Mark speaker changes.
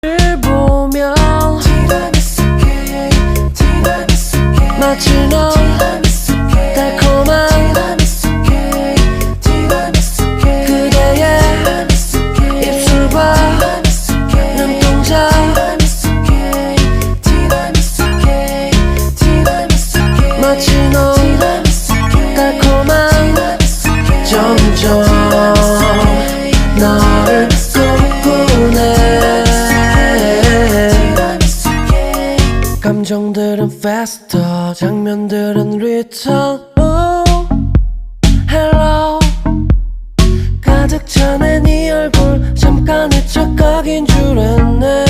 Speaker 1: 보면 마치 넌 달콤한 그대의 입술과 눈동자 마치 넌 달콤한 점점 너를 꿈꾸네. 감정들은 faster, 장면들은 return. Oh, hello. 가득 차네 네 얼굴 잠깐의 착각인 줄 알았네.